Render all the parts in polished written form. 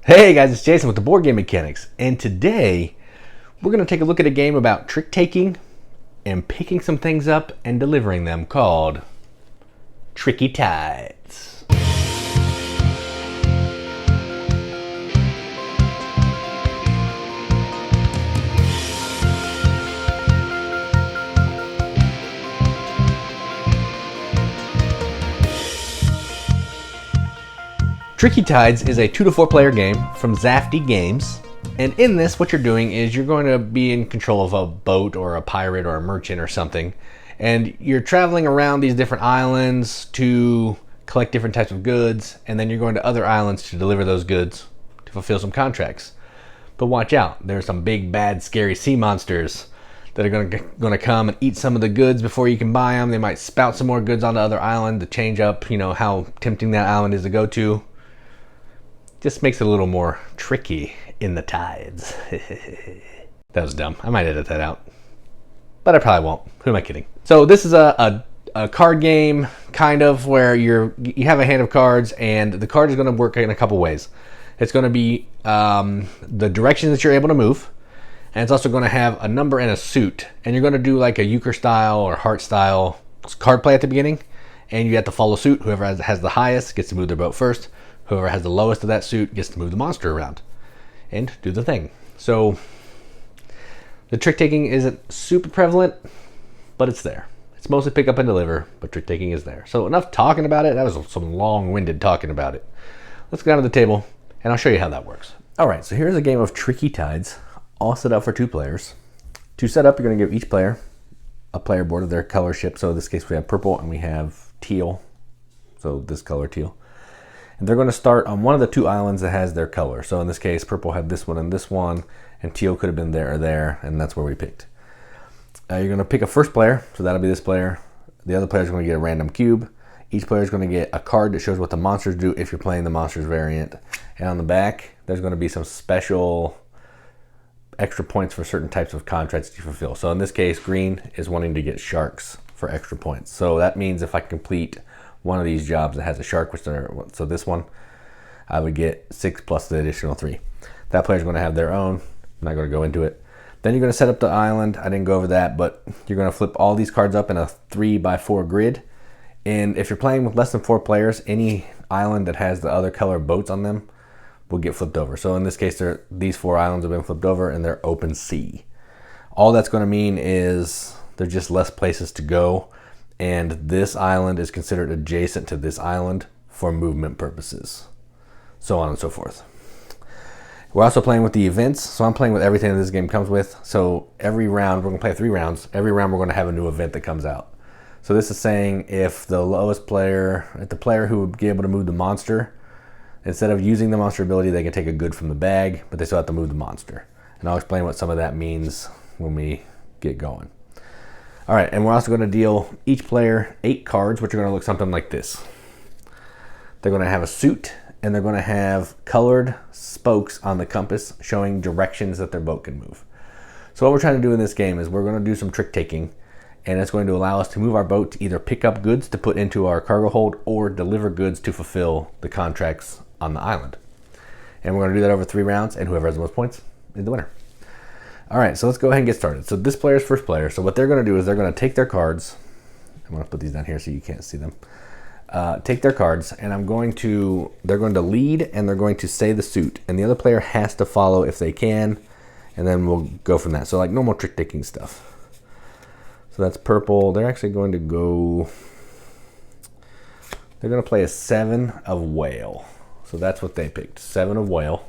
Hey guys, it's Jason with the Board Game Mechanics, and today we're going to take a look at a game about trick taking and picking some things up and delivering them called Tricky Tides. Tricky Tides is a 2 to 4 player game from Zafty Games, and in this what you're doing is you're going to be in control of a boat or a pirate or a merchant or something, and you're traveling around these different islands to collect different types of goods, and then you're going to other islands to deliver those goods to fulfill some contracts. But watch out, there's some big bad scary sea monsters that are going to come and eat some of the goods before you can buy them. They might spout some more goods on the other island to change up, how tempting that island is to go to. Just makes it a little more tricky in the tides. That was dumb. I might edit that out. But I probably won't. Who am I kidding? So this is a card game, kind of, where you have a hand of cards, and the card is going to work in a couple ways. It's going to be the directions that you're able to move, and it's also going to have a number and a suit. And you're going to do like a euchre style or heart style card play at the beginning, and you have to follow suit. Whoever has the highest gets to move their boat first. Whoever has the lowest of that suit gets to move the monster around and do the thing. So the trick taking isn't super prevalent, but it's there. It's mostly pick up and deliver, but trick taking is there. So enough talking about it. That was some long-winded talking about it. Let's go down to the table and I'll show you how that works. All right, so here's a game of Tricky Tides, all set up for 2 players. To set up, you're going to give each player a player board of their color ship. So in this case, we have purple and we have teal. So this color teal. And they're going to start on one of the 2 islands that has their color. So in this case, purple had this one, and teal could have been there or there, and that's where we picked. You're going to pick a first player, so that'll be this player. The other player is going to get a random cube. Each player is going to get a card that shows what the monsters do if you're playing the monsters variant. And on the back, there's going to be some special extra points for certain types of contracts to fulfill. So in this case, green is wanting to get sharks for extra points. So that means if I complete one of these jobs that has a shark, so this one, I would get 6 plus the additional 3. That player's going to have their own. I'm not going to go into it. Then you're going to set up the island. I didn't go over that, but you're going to flip all these cards up in a 3x4 grid. And if you're playing with less than 4 players, any island that has the other color boats on them will get flipped over. So in this case, these 4 islands have been flipped over and they're open sea. All that's going to mean is there's just less places to go. And this island is considered adjacent to this island for movement purposes, so on and so forth. We're also playing with the events, so I'm playing with everything that this game comes with. So every round, we're going to play 3 rounds. Every round, we're going to have a new event that comes out. So this is saying if the lowest player, if the player who would be able to move the monster, instead of using the monster ability, they can take a good from the bag, but they still have to move the monster. And I'll explain what some of that means when we get going. All right, and we're also going to deal each player 8 cards, which are going to look something like this. They're going to have a suit, and they're going to have colored spokes on the compass showing directions that their boat can move. So what we're trying to do in this game is we're going to do some trick taking, and it's going to allow us to move our boat to either pick up goods to put into our cargo hold or deliver goods to fulfill the contracts on the island. And we're going to do that over 3 rounds, and whoever has the most points is the winner. All right, so let's go ahead and get started. So this player's first player. So what they're going to do is they're going to take their cards. I'm going to put these down here so you can't see them. Take their cards, and they're going to lead, and they're going to say the suit. And the other player has to follow if they can, and then we'll go from that. So like normal trick-taking stuff. So that's purple. They're actually going to go, they're going to play a 7 of whale. So that's what they picked, 7 of whale.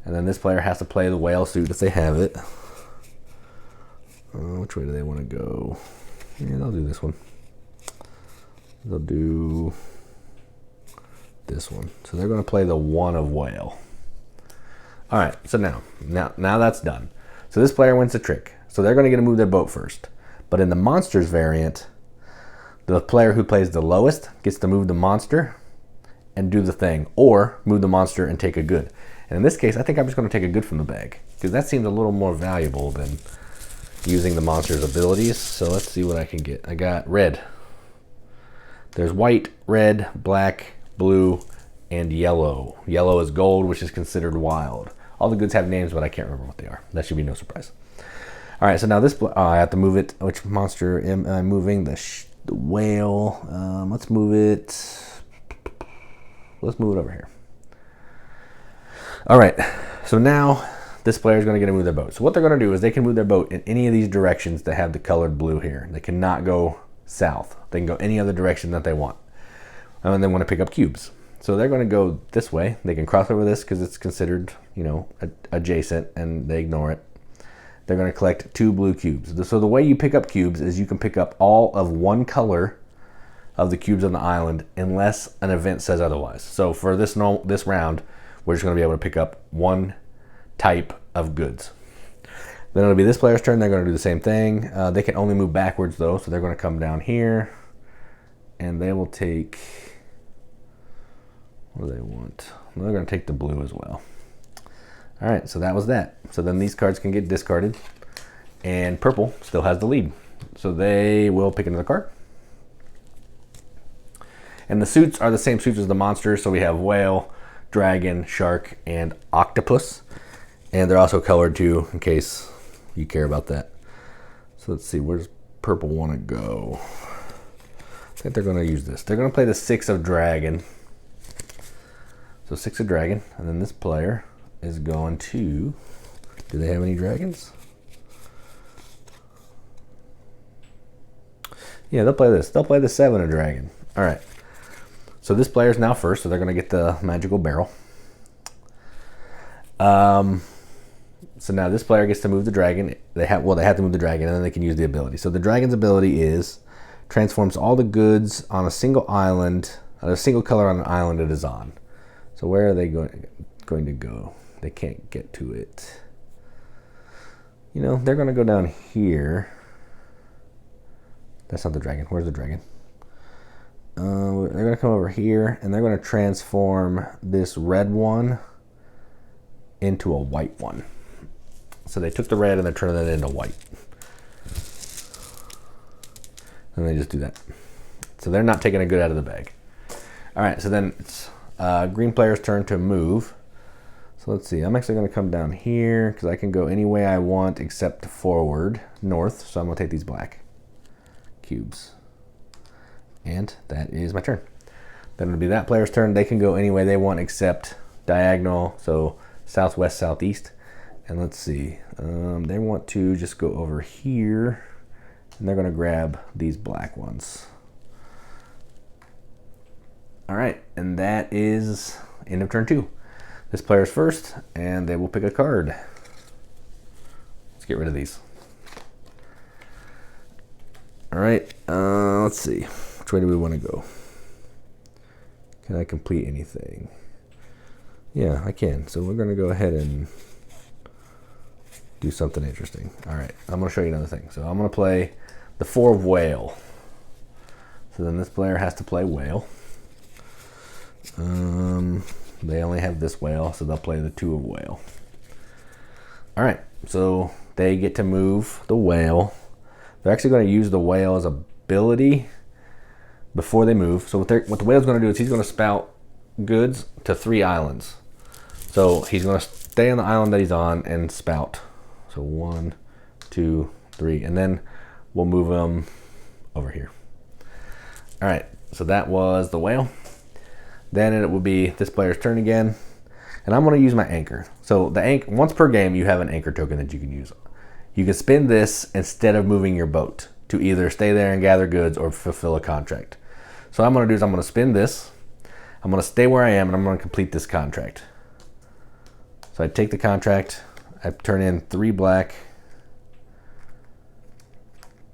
And then this player has to play the whale suit if they have it. Which way do they want to go? Yeah, they'll do this one. They'll do this one. So they're going to play the 1 of whale. All right, so now that's done. So this player wins the trick. So they're going to get to move their boat first. But in the monsters variant, the player who plays the lowest gets to move the monster and do the thing, or move the monster and take a good. And in this case, I think I'm just going to take a good from the bag, because that seems a little more valuable than using the monster's abilities. So let's see what I can get. I got red. There's white, red, black, blue, and yellow. Yellow is gold, which is considered wild. All the goods have names, but I can't remember what they are. That should be no surprise. All right, so now this, I have to move it. Which monster am I moving? The whale. Let's move it. Let's move it over here. All right, so now this player is going to get to move their boat. So what they're going to do is they can move their boat in any of these directions that have the colored blue here. They cannot go south. They can go any other direction that they want. And they want to pick up cubes. So they're going to go this way. They can cross over this because it's considered, you know, adjacent, and they ignore it. They're going to collect 2 blue cubes. So the way you pick up cubes is you can pick up all of one color of the cubes on the island unless an event says otherwise. So for this round, we're just going to be able to pick up one type of goods. Then it'll be this player's turn. They're going to do the same thing. They can only move backwards though, so they're going to come down here, and they will take, what do they want? Well, they're going to take the blue as well. All right, so that was that. So then these cards can get discarded, and purple still has the lead. So they will pick another card. And the suits are the same suits as the monsters. So we have whale, dragon, shark, and octopus. And they're also colored too, in case you care about that. So let's see, where's purple want to go? I think they're going to use this. They're going to play the 6 of dragon. So 6 of dragon, and then this player is going to, do they have any dragons? Yeah, they'll play this. They'll play the 7 of dragon. All right. So this player is now first, so they're going to get the magical barrel. So now this player gets to move the dragon. They have to move the dragon, and then they can use the ability. So the dragon's ability is transforms all the goods on a single island, a single color on an island it is on. So where are they going to go? They can't get to it. You know, they're going to go down here. That's not the dragon. Where's the dragon? They're going to come over here, and they're going to transform this red one into a white one. So they took the red and they're turning it into white. And they just do that. So they're not taking a good out of the bag. All right, so then it's green player's turn to move. So let's see, I'm actually going to come down here because I can go any way I want except forward, north. So I'm going to take these black cubes. And that is my turn. Then it'll be that player's turn. They can go any way they want except diagonal, so southwest, southeast. And let's see, they want to just go over here, and they're going to grab these black ones. All right, and that is end of turn 2. This player's first, and they will pick a card. Let's get rid of these. All right, let's see. Which way do we want to go? Can I complete anything? Yeah, I can. So we're going to go ahead and do something interesting. All right, I'm going to show you another thing. So I'm going to play the 4 of whale. So then this player has to play whale. They only have this whale, so they'll play the 2 of whale. All right, so they get to move the whale. They're actually going to use the whale as ability before they move. So what the whale's going to do is he's going to spout goods to 3 islands. So he's going to stay on the island that he's on and spout. So 1, 2, 3, and then we'll move him over here. All right, so that was the whale. Then it will be this player's turn again, and I'm going to use my anchor. So the anchor, once per game, you have an anchor token that you can use. You can spend this instead of moving your boat to either stay there and gather goods or fulfill a contract. So what I'm going to do is I'm going to spend this. I'm going to stay where I am, and I'm going to complete this contract. So I take the contract. I turn in 3 black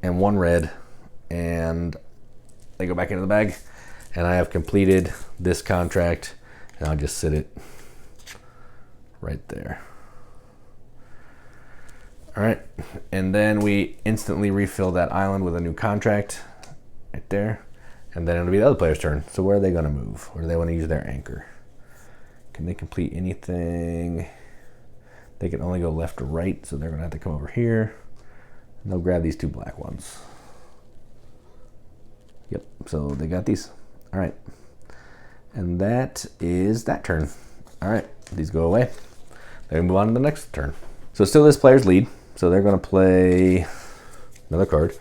and 1 red, and they go back into the bag. And I have completed this contract, and I'll just sit it right there. All right, and then we instantly refill that island with a new contract right there. And then it'll be the other player's turn. So where are they gonna move? Where do they wanna use their anchor? Can they complete anything? They can only go left or right, so they're gonna have to come over here. And they'll grab these 2 black ones. Yep, so they got these. All right. And that is that turn. All right, these go away. Then we move on to the next turn. So still this player's lead. So they're going to play another card.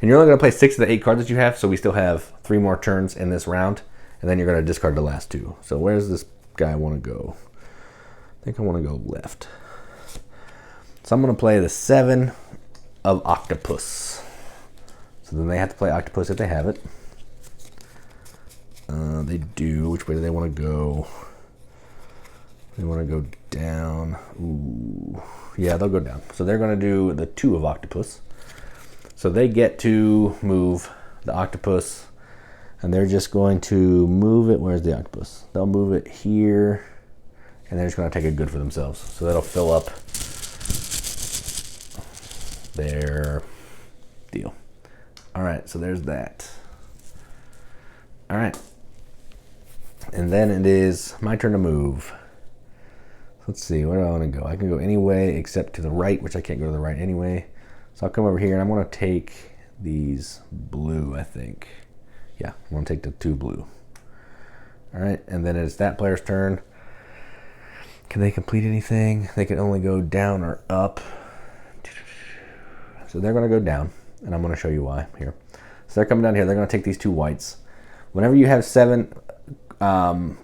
And you're only going to play 6 of the 8 cards that you have, so we still have 3 more turns in this round. And then you're going to discard the last 2. So where does this guy want to go? I think I want to go left. So I'm going to play the 7 of Octopus. So then they have to play Octopus if they have it. They do. Which way do they want to go? They want to go down. Ooh. Yeah, they'll go down. So they're going to do the 2 of Octopus. So they get to move the Octopus, and they're just going to move it. Where's the Octopus? They'll move it here, and they're just going to take a good for themselves. So that'll fill up their deal. All right, so there's that. All right. And then it is my turn to move. Let's see, where do I want to go? I can go any way except to the right, which I can't go to the right anyway. So I'll come over here, and I'm going to take these blue, I think. Yeah, I'm going to take the 2 blue. All right, and then it's that player's turn. Can they complete anything? They can only go down or up. So they're going to go down, and I'm going to show you why here. So they're coming down here. They're going to take these 2 whites. Whenever you have 7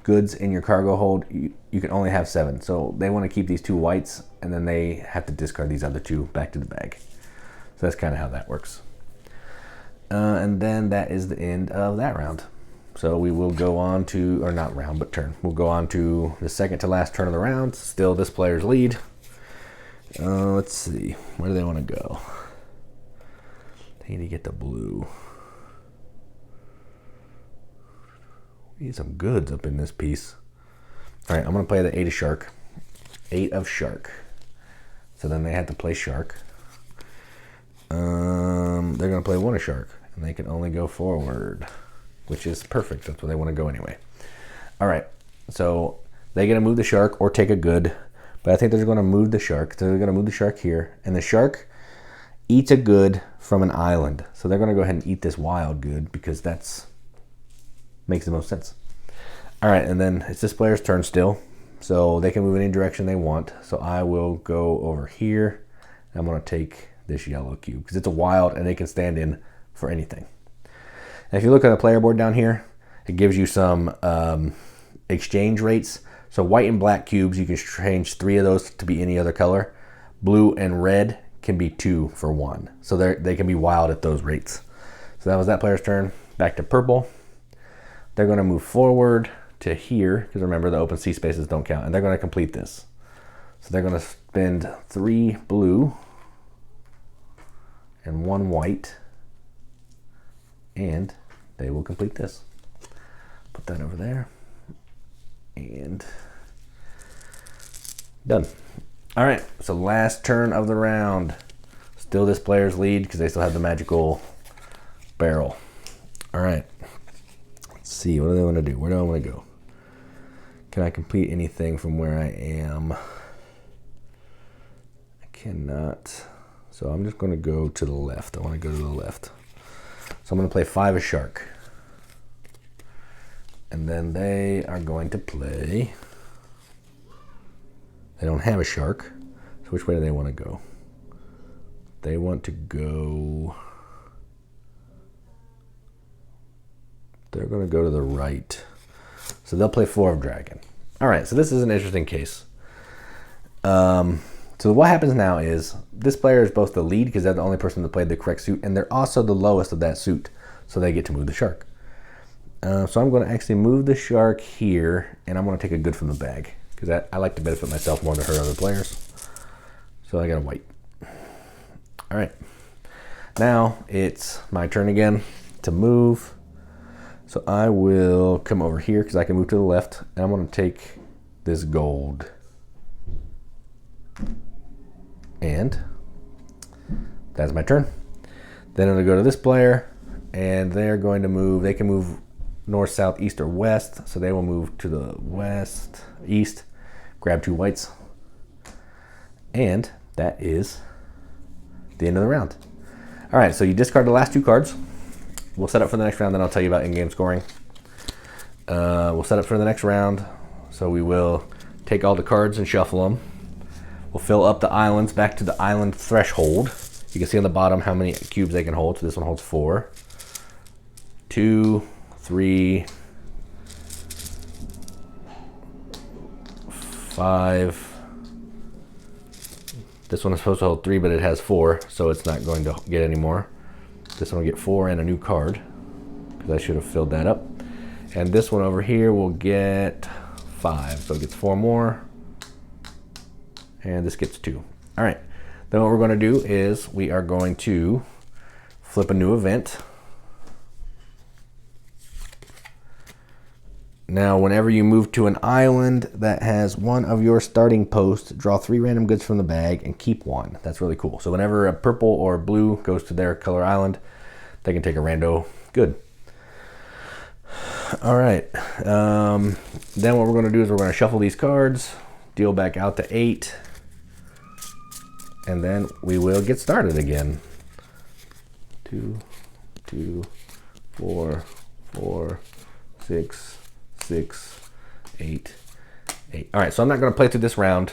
goods in your cargo hold, you can only have 7. So they want to keep these 2 whites, and then they have to discard these other 2 back to the bag. So that's kind of how that works. And then that is the end of that round. So we will go on to, or not round, but turn. We'll go on to the second to last turn of the round. Still this player's lead. Let's see. Where do they want to go? They need to get the blue. We need some goods up in this piece. All right, I'm going to play the 8 of Shark. 8 of Shark. So then they have to play Shark. They're going to play 1 of Shark, and they can only go forward, which is perfect. That's where they want to go anyway. All right, so they're going to move the Shark or take a good, but I think they're going to move the Shark. So they're going to move the Shark here, and the Shark eats a good from an island. So they're going to go ahead and eat this wild good because that's makes the most sense. All right, and then it's this player's turn still, so they can move any direction they want. So I will go over here. I'm going to take this yellow cube because it's a wild and they can stand in for anything. And if you look at the player board down here, it gives you some exchange rates. So white and black cubes, you can change 3 of those to be any other color. Blue and red can be 2 for 1. So they can be wild at those rates. So that was that player's turn. Back to purple. They're going to move forward to here because remember the open sea spaces don't count, and they're going to complete this. So they're going to spend 3 blue and 1 white, and they will complete this. Put that over there, and done. All right, so last turn of the round. Still this player's lead because they still have the magical barrel. All right, let's see, what do they want to do? Where do I want to go? Can I complete anything from where I am? I cannot. So I'm just going to go to the left. I want to go to the left. So I'm going to play 5 of Shark. And then they are going to play. They don't have a Shark. So which way do they want to go? They want to go. They're going to go to the right. So they'll play 4 of Dragon. All right, so this is an interesting case. So what happens now is this player is both the lead because they're the only person that played the correct suit, and they're also the lowest of that suit, so they get to move the Shark. So I'm going to actually move the Shark here, and I'm going to take a good from the bag because I like to benefit myself more than hurt other players. So I got a white. All right. Now it's my turn again to move. So I will come over here because I can move to the left, and I'm going to take this gold. And that's my turn. Then I'm going to go to this player, and they're going to move. They can move north, south, east, or west. So they will move to the west, east, grab 2 whites. And that is the end of the round. All right, so you discard the last 2 cards. We'll set up for the next round, then I'll tell you about in-game scoring. We'll set up for the next round. So we will take all the cards and shuffle them. We'll fill up the islands back to the island threshold. You can see on the bottom how many cubes they can hold. So this one holds 4, 2, 3, 5. This one is supposed to hold 3, but it has 4, so it's not going to get any more. This one will get 4 and a new card, because I should have filled that up. And this one over here will get 5, so it gets 4 more. And this gets 2. All right, then what we're going to do is we are going to flip a new event. Now, whenever you move to an island that has one of your starting posts, draw 3 random goods from the bag and keep 1. That's really cool. So whenever a purple or blue goes to their color island, they can take a rando good. All right. Then what we're going to do is we're going to shuffle these cards, deal back out to 8, and then we will get started again. 2, 2, 4, 4, 6, 6, 8, 8. All right, so I'm not going to play through this round,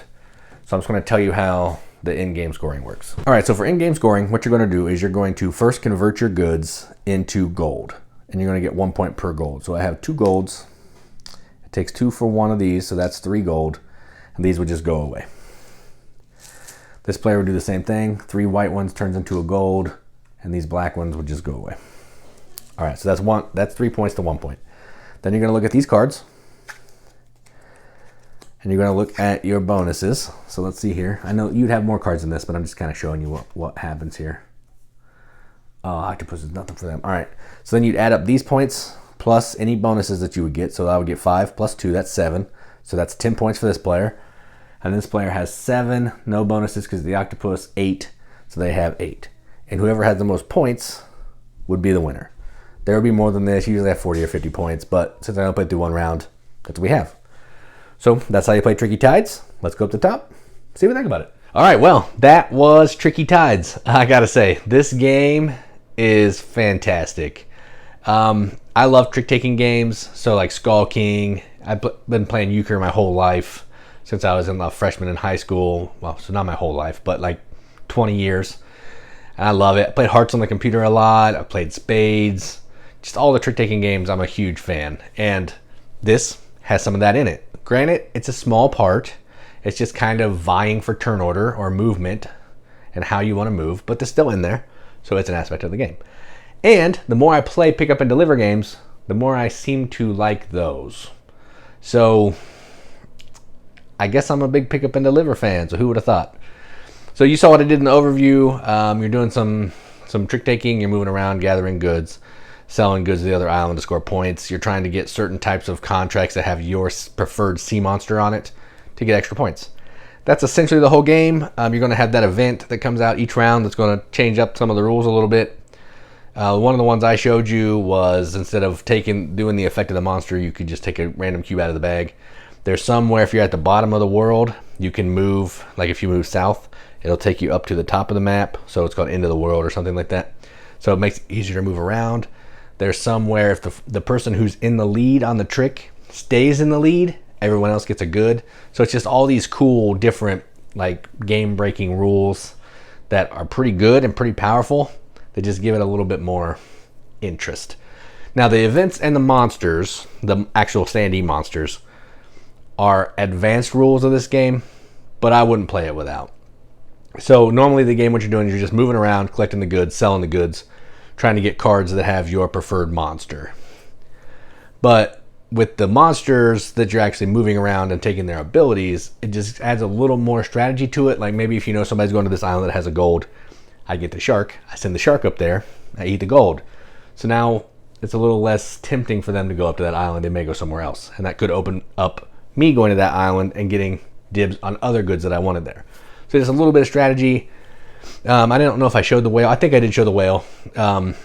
so I'm just going to tell you how the in-game scoring works. All right, so for in-game scoring, what you're going to do is you're going to first convert your goods into gold, and you're going to get 1 point per gold. So I have 2 golds. It takes 2 for one of these, so that's 3 gold, and these would just go away. This player would do the same thing. 3 white ones turns into a gold, and these black ones would just go away. All right, so that's 3 points to 1 point. Then you're going to look at these cards, and you're going to look at your bonuses. So let's see here. I know you'd have more cards than this, but I'm just kind of showing you what happens here. Oh, octopus is nothing for them. All right, so then you'd add up these points plus any bonuses that you would get. So I would get 5 plus 2, that's 7. So that's 10 points for this player. And this player has 7, no bonuses because the octopus, 8. So they have 8. And whoever has the most points would be the winner. There would be more than this. Usually I have 40 or 50 points, but since I don't play through one round, that's what we have. So that's how you play Tricky Tides. Let's go up the top, see what we think about it. All right, well, that was Tricky Tides. I gotta say, this game is fantastic. I love trick-taking games, so like Skull King. I've been playing euchre my whole life since I was a freshman in high school. Well, so not my whole life, but like 20 years. And I love it. I played hearts on the computer a lot. I played spades. Just all the trick-taking games, I'm a huge fan. And this has some of that in it. Granted, it's a small part. It's just kind of vying for turn order or movement and how you want to move, but they're still in there. So it's an aspect of the game. And the more I play pick up and deliver games, the more I seem to like those. So I guess I'm a big pick up and deliver fan, so who would have thought? So you saw what I did in the overview. You're doing some trick taking, you're moving around, gathering goods, selling goods to the other island to score points. You're trying to get certain types of contracts that have your preferred sea monster on it to get extra points. That's essentially the whole game. You're going to have that event that comes out each round that's going to change up some of the rules a little bit. One of the ones I showed you was instead of doing the effect of the monster, you could just take a random cube out of the bag. There's some where if you're at the bottom of the world, you can move, like if you move south, it'll take you up to the top of the map. So it's called End of the World or something like that. So it makes it easier to move around. There's some where if the person who's in the lead on the trick stays in the lead, everyone else gets a good. So it's just all these cool, different, like game-breaking rules that are pretty good and pretty powerful. They just give it a little bit more interest. Now the events and the monsters, the actual standee monsters, are advanced rules of this game, but I wouldn't play it without. So normally the game, what you're doing is you're just moving around, collecting the goods, selling the goods, trying to get cards that have your preferred monster. But with the monsters that you're actually moving around and taking their abilities, it just adds a little more strategy to it. Like maybe if you know somebody's going to this island that has a gold, I get the shark, I send the shark up there, I eat the gold. So now it's a little less tempting for them to go up to that island. They may go somewhere else. And that could open up me going to that island and getting dibs on other goods that I wanted there. So there's a little bit of strategy. I don't know if I showed the whale. I think I did show the whale. The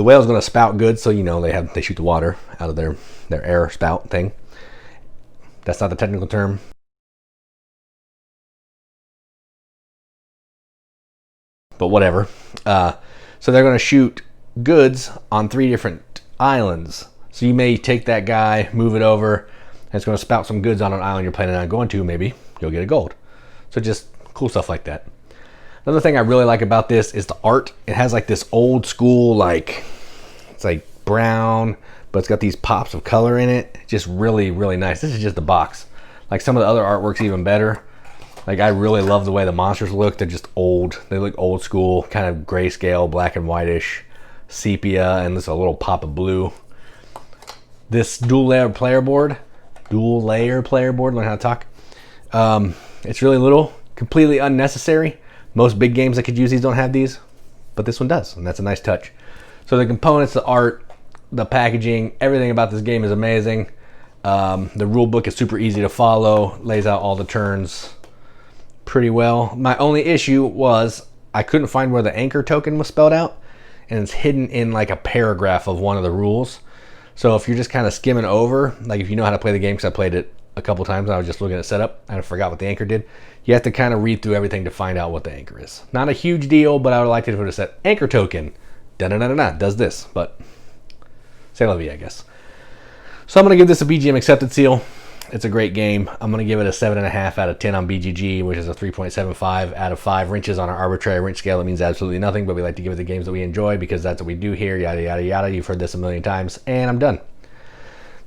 whale's going to spout goods, so you know they shoot the water out of their air spout thing. That's not the technical term. But whatever. So they're going to shoot goods on 3 different islands. So you may take that guy, move it over, and it's going to spout some goods on an island you're planning on going to. Maybe you'll get a gold. So just cool stuff like that. Another thing I really like about this is the art. It has like this old school, like, it's like brown, but it's got these pops of color in it. Just really, really nice. This is just the box. Like some of the other artwork's even better. Like I really love the way the monsters look. They're just old. They look old school, kind of grayscale, black and whitish, sepia, and there's a little pop of blue. This dual layer player board, learn how to talk. It's really little, completely unnecessary. Most big games that could use these don't have these, but this one does, and that's a nice touch. So the components, the art, the packaging, everything about this game is amazing. The rule book is super easy to follow, lays out all the turns pretty well. My only issue was I couldn't find where the anchor token was spelled out, and it's hidden in like a paragraph of one of the rules. So if you're just kind of skimming over, like if you know how to play the game, because I played it a couple times, I was just looking at setup, and I forgot what the anchor did. You have to kind of read through everything to find out what the anchor is. Not a huge deal, but I would like it if it would have said anchor token, does this, but c'est la vie, I guess. So I'm going to give this a BGM accepted seal. It's a great game. I'm going to give it a 7.5 out of 10 on BGG, which is a 3.75 out of 5 wrenches on our arbitrary wrench scale. It means absolutely nothing, but we like to give it the games that we enjoy because that's what we do here, yada, yada, yada. You've heard this a million times, and I'm done.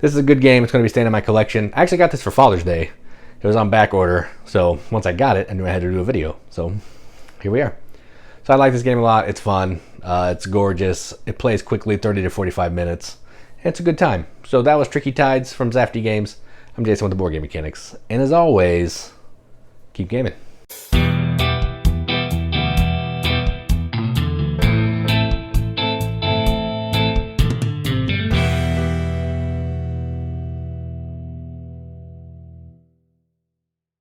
This is a good game. It's going to be staying in my collection. I actually got this for Father's Day. It was on back order, so once I got it, I knew I had to do a video. So here we are. So I like this game a lot. It's fun. It's gorgeous. It plays quickly, 30 to 45 minutes. It's a good time. So that was Tricky Tides from Zafty Games. I'm Jason with the Board Game Mechanics. And as always, keep gaming.